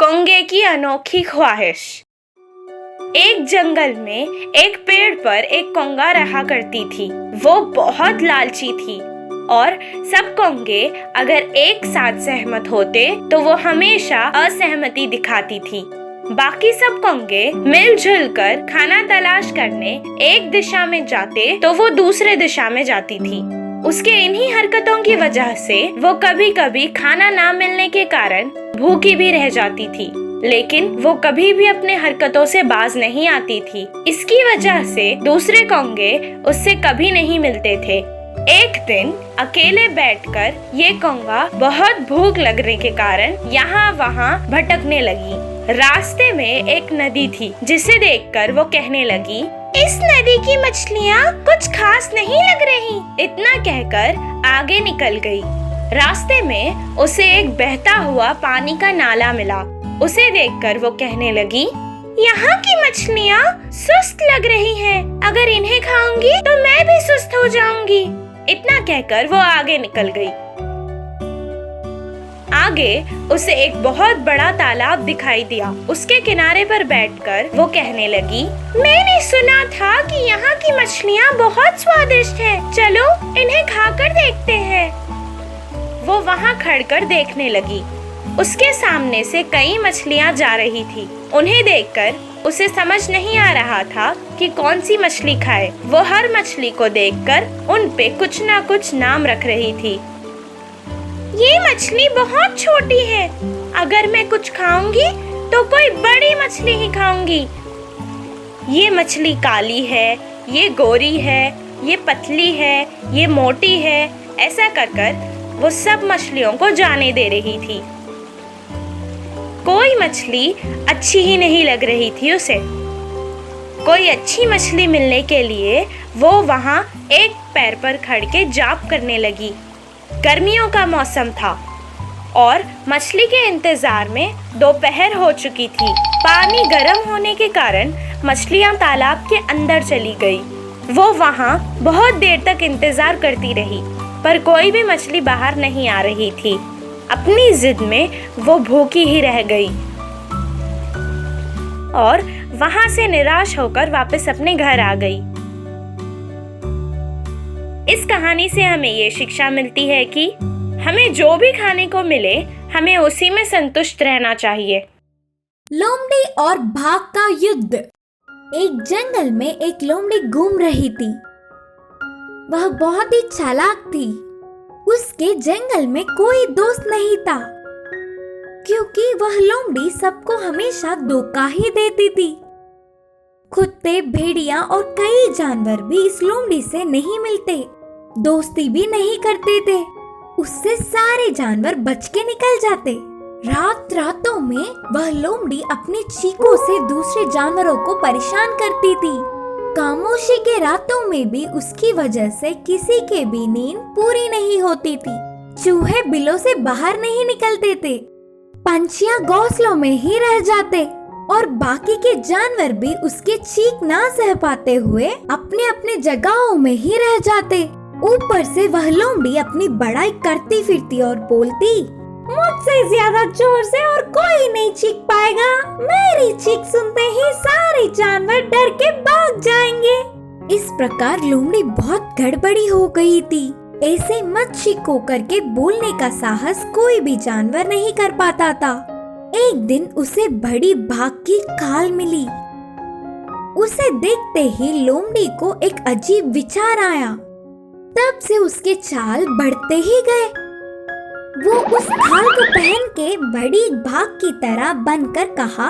कौंगे की अनोखी ख्वाहिश। एक जंगल में एक पेड़ पर एक कौंगा रहा करती थी। वो बहुत लालची थी और सब कौंगे अगर एक साथ सहमत होते तो वो हमेशा असहमति दिखाती थी। बाकी सब कौंगे मिलजुल कर खाना तलाश करने एक दिशा में जाते तो वो दूसरे दिशा में जाती थी। उसके इन्हीं हरकतों की वजह से वो कभी कभी खाना ना मिलने के कारण भूखी भी रह जाती थी, लेकिन वो कभी भी अपने हरकतों से बाज नहीं आती थी। इसकी वजह से दूसरे कौंगे उससे कभी नहीं मिलते थे। एक दिन अकेले बैठकर ये कौंगा बहुत भूख लगने के कारण यहाँ वहाँ भटकने लगी। रास्ते में एक नदी थी जिसे देखकर वो कहने लगी, इस नदी की मछलियाँ कुछ खास नहीं लग रही। इतना कहकर आगे निकल गई। रास्ते में उसे एक बहता हुआ पानी का नाला मिला। उसे देखकर वो कहने लगी, यहाँ की मछलियाँ सुस्त लग रही हैं। अगर इन्हें खाऊंगी तो मैं भी सुस्त हो जाऊंगी। इतना कहकर वो आगे निकल गई। आगे उसे एक बहुत बड़ा तालाब दिखाई दिया। उसके किनारे पर बैठकर वो कहने लगी, मैंने सुना था कि यहाँ की मछलियाँ बहुत स्वादिष्ट हैं। चलो इन्हें खाकर देखते हैं। वो वहाँ खड़कर देखने लगी। उसके सामने से कई मछलियाँ जा रही थी। उन्हें देखकर उसे समझ नहीं आ रहा था कि कौन सी मछली खाए। वो हर मछली को देखकर उन पे कुछ ना कुछ नाम रख रही थी। ये मछली बहुत छोटी है। अगर मैं कुछ खाऊंगी तो कोई बड़ी मछली ही खाऊंगी। ये मछली काली है, ये गोरी है, ये पतली है, ये मोटी है। ऐसा कर कर वो सब मछलियों को जाने दे रही थी। कोई मछली अच्छी ही नहीं लग रही थी उसे। कोई अच्छी मछली मिलने के लिए वो वहाँ एक पैर पर खड़ के जाप करने लगी। गर्मियों का मौसम था और मछली के इंतजार में दोपहर हो चुकी थी। पानी गर्म होने के कारण मछलियाँ तालाब के अंदर चली गई। वो वहाँ बहुत देर तक इंतजार करती रही, पर कोई भी मछली बाहर नहीं आ रही थी। अपनी जिद में वो भूखी ही रह गई और वहाँ से निराश होकर वापस अपने घर आ गई। इस कहानी से हमें ये शिक्षा मिलती है कि हमें जो भी खाने को मिले हमें उसी में संतुष्ट रहना चाहिए। लोमड़ी और भाग का युद्ध। एक जंगल में एक लोमड़ी घूम रही थी। वह बहुत ही चालाक थी। उसके जंगल में कोई दोस्त नहीं था, क्योंकि वह लोमड़ी सबको हमेशा धोखा ही देती थी। कुत्ते, भेड़िया और कई जानवर भी इस लोमड़ी से नहीं मिलते, दोस्ती भी नहीं करते थे। उससे सारे जानवर बच के निकल जाते। रातों में वह लोमड़ी अपने चीखों से दूसरे जानवरों को परेशान करती थी। खामोशी के रातों में भी उसकी वजह से किसी के भी नींद पूरी नहीं होती थी। चूहे बिलों से बाहर नहीं निकलते थे, पंछियां घोंसलों में ही रह जाते और बाकी के जानवर भी उसके चीख ना सह पाते हुए अपने अपने जगहों में ही रह जाते। ऊपर से वह लोमड़ी अपनी बड़ाई करती फिरती और बोलती, मुझसे ज्यादा जोर से और कोई नहीं चीख पाएगा। मेरी चीख सुनते ही सारे जानवर डर के भाग जाएंगे। इस प्रकार लोमड़ी बहुत गड़बड़ी हो गई थी। ऐसे मत चीखो करके बोलने का साहस कोई भी जानवर नहीं कर पाता था। एक दिन उसे बड़ी भाग की खाल मिली। उसे देखते ही लोमड़ी को एक अजीब विचार आया। तब से उसके चाल बढ़ते ही गए। वो उस खाल को पहन के बड़ी भाग की तरह बनकर कहा,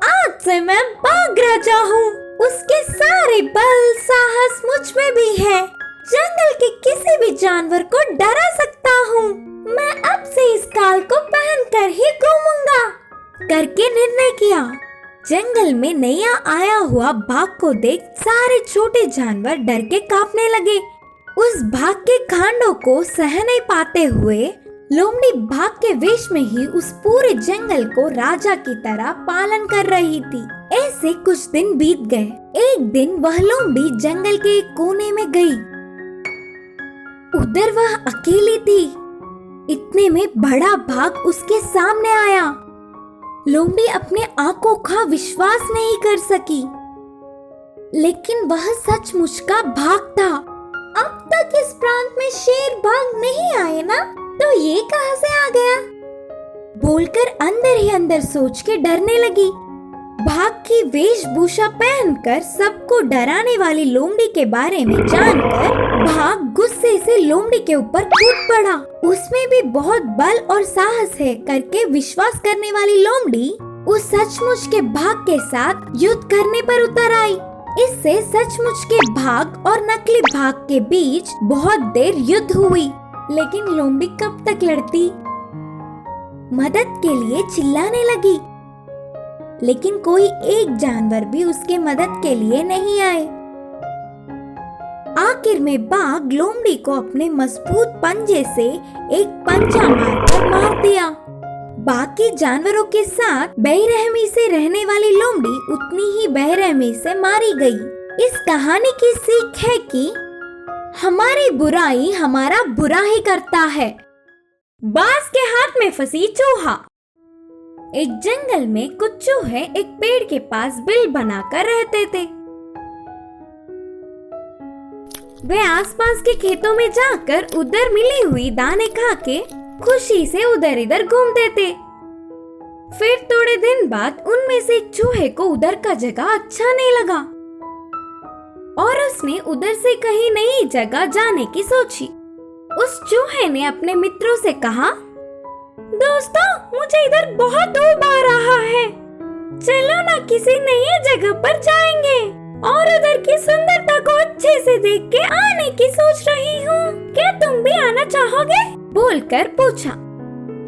आज से मैं बाघ राजा हूँ। उसके सारे बल साहस मुझ में भी है। जंगल के किसी भी जानवर को डरा सकता हूँ। मैं अब से इस खाल को पहन कर ही घूमूंगा करके निर्णय किया। जंगल में नया आया हुआ बाघ को देख सारे छोटे जानवर डर के कांपने लगे। उस बाघ के कांडों को सह नहीं पाते हुए लोमड़ी बाघ के वेश में ही उस पूरे जंगल को राजा की तरह पालन कर रही थी। ऐसे कुछ दिन बीत गए। एक दिन वह लोमड़ी जंगल के एक कोने में गई। उधर वह अकेली थी। इतने में बड़ा बाघ उसके सामने आया। लोमड़ी अपने आंखों का विश्वास नहीं कर सकी, लेकिन वह सचमुच का बाघ था। अब तक इस प्रांत में शेर बाघ नहीं आए ना, तो ये कहां से आ गया? बोलकर अंदर ही अंदर सोच के डरने लगी। बाघ की वेशभूषा पहनकर सबको डराने वाली लोमड़ी के बारे में जानकर बाघ गुस्से से लोमड़ी के ऊपर कूद पड़ा। उसमें भी बहुत बल और साहस है करके विश्वास करने वाली लोमड़ी उस सचमुच के बाघ के साथ युद्ध करने पर उतर आई। इससे सचमुच के बाघ और नकली बाघ के बीच बहुत देर युद्ध हुई, लेकिन लोमड़ी कब तक लड़ती? मदद के लिए चिल्लाने लगी, लेकिन कोई एक जानवर भी उसके मदद के लिए नहीं आए। आखिर में बाघ लोमड़ी को अपने मजबूत पंजे से एक पंजा मारकर मार दिया। बाकी जानवरों के साथ बेरहमी से रहने वाली लोमड़ी उतनी ही बेरहमी से मारी गई। इस कहानी की सीख है कि हमारी बुराई हमारा बुरा ही करता है। बाज के हाथ में फंसी चूहा। एक जंगल में कुछ चूहे एक पेड़ के पास बिल बनाकर रहते थे। वे आसपास के खेतों में जाकर उधर मिली हुई दाने खा के खुशी से उधर इधर घूमते थे। फिर थोड़े दिन बाद उनमें से एक चूहे को उधर का जगह अच्छा नहीं लगा और उसने उधर से कहीं नई जगह जाने की सोची। उस चूहे ने अपने मित्रों से कहा, दोस्तों, मुझे इधर बहुत ऊब आ रहा है, चलो ना किसी नई जगह पर जाएंगे और उधर की सुंदरता को अच्छे से देख के आने की सोच रही हूँ। क्या तुम भी आना चाहोगे? बोलकर पूछा।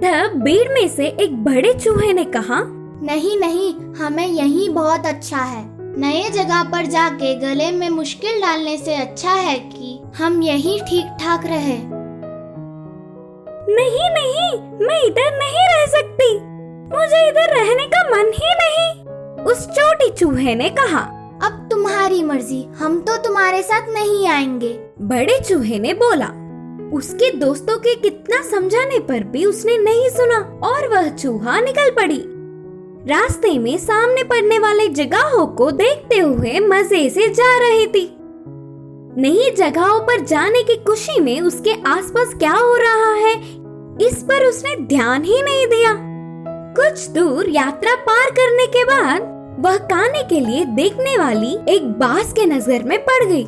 तब भीड़ में से एक बड़े चूहे ने कहा, नहीं नहीं, हमें यही बहुत अच्छा है। नए जगह पर जाके गले में मुश्किल डालने से अच्छा है कि हम यही ठीक ठाक रहे। नहीं नहीं, मैं इधर नहीं रह सकती, मुझे इधर रहने का मन ही नहीं। उस छोटी चूहे ने कहा, अब तुम्हारी मर्जी, हम तो तुम्हारे साथ नहीं आएंगे। बड़े चूहे ने बोला। उसके दोस्तों के कितना समझाने पर भी उसने नहीं सुना और वह चूहा निकल पड़ी। रास्ते में सामने पड़ने वाले जगहों को देखते हुए मजे से जा रही थी। नई जगहों पर जाने की खुशी में उसके आसपास क्या हो रहा है, इस पर उसने ध्यान ही नहीं दिया। कुछ दूर यात्रा पार करने के बाद वह खाने के लिए देखने वाली एक बाज के नजर में पड़ गई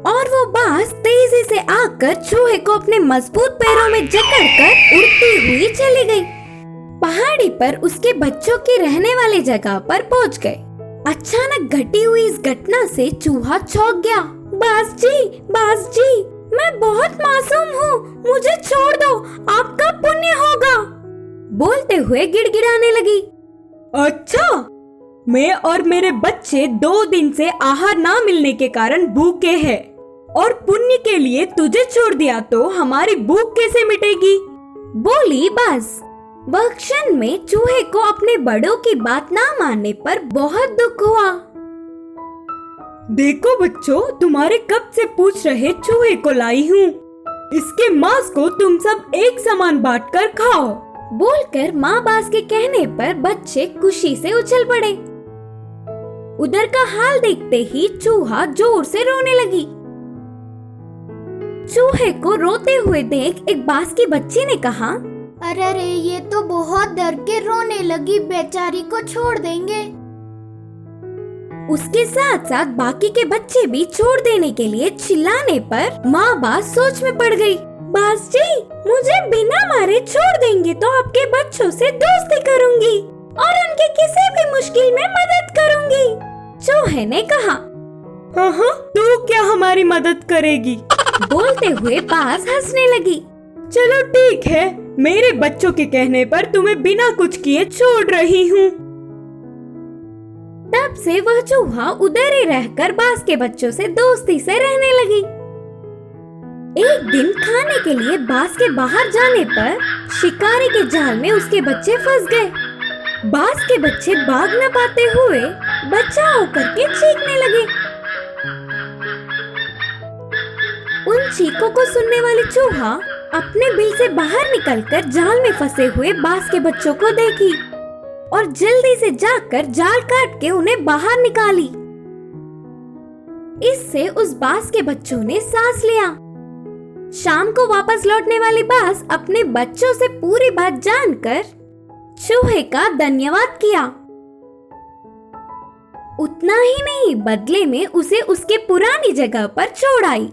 और वो बाज तेजी से आकर चूहे को अपने मजबूत पैरों में जकड़कर उड़ती हुई चली गई। पहाड़ी पर उसके बच्चों की रहने वाली जगह पर पहुंच गए। अचानक घटी हुई इस घटना से चूहा चौंक गया। बाज जी, मैं बहुत मासूम हूँ, मुझे छोड़ दो, आपका पुण्य होगा, बोलते हुए गिड़गिड़ाने लगी। अच्छा, मैं और मेरे बच्चे 2 दिन से आहार ना मिलने के कारण भूखे हैं और पुण्य के लिए तुझे छोड़ दिया तो हमारी भूख कैसे मिटेगी? बोली बाज। वह क्षण में चूहे को अपने बड़ों की बात ना मानने पर बहुत दुख हुआ। देखो बच्चों, तुम्हारे कब से पूछ रहे चूहे को लाई हूँ। इसके मांस को तुम सब एक समान बांटकर खाओ। बोलकर माँ बाज के कहने पर बच्चे खुशी से उछल पड़े। उधर का हाल देखते ही चूहा जोर से रोने लगी। चूहे को रोते हुए देख एक बाज की बच्ची ने कहा, अरे ये तो बहुत डर के रोने लगी, बेचारी को छोड़ देंगे। उसके साथ साथ बाकी के बच्चे भी छोड़ देने के लिए चिल्लाने पर माँ बाज सोच में पड़ गई। बाज जी, मुझे बिना मारे छोड़ देंगे तो आपके बच्चों से दोस्ती करूंगी और उनकी किसी भी मुश्किल में मदद करूंगी। चूहे ने कहा। हाँ, तू क्या हमारी मदद करेगी? बोलते हुए बाज हंसने लगी। चलो ठीक है, मेरे बच्चों के कहने पर तुम्हें बिना कुछ किए छोड़ रही हूँ। तब से वह चूहा उधर ही रहकर बाज के बच्चों से दोस्ती से रहने लगी। एक दिन खाने के लिए बाज के बाहर जाने पर शिकारी के जाल में उसके बच्चे फंस गए। बाज के बच्चे भाग न पाते हुए बचाओ करके चीखने लगे। उन चीखों को सुनने वाली चूहा अपने बिल से बाहर निकलकर जाल में फंसे हुए बाज के बच्चों को देखी और जल्दी से जाकर जाल काट के उन्हें बाहर निकाली। इससे उस बाज के बच्चों ने सांस लिया। शाम को वापस लौटने वाली बाज अपने बच्चों से पूरी बात जानकर चूहे का धन्यवाद किया। उतना ही नहीं, बदले में उसे उसके पुरानी जगह पर छोड़ आई।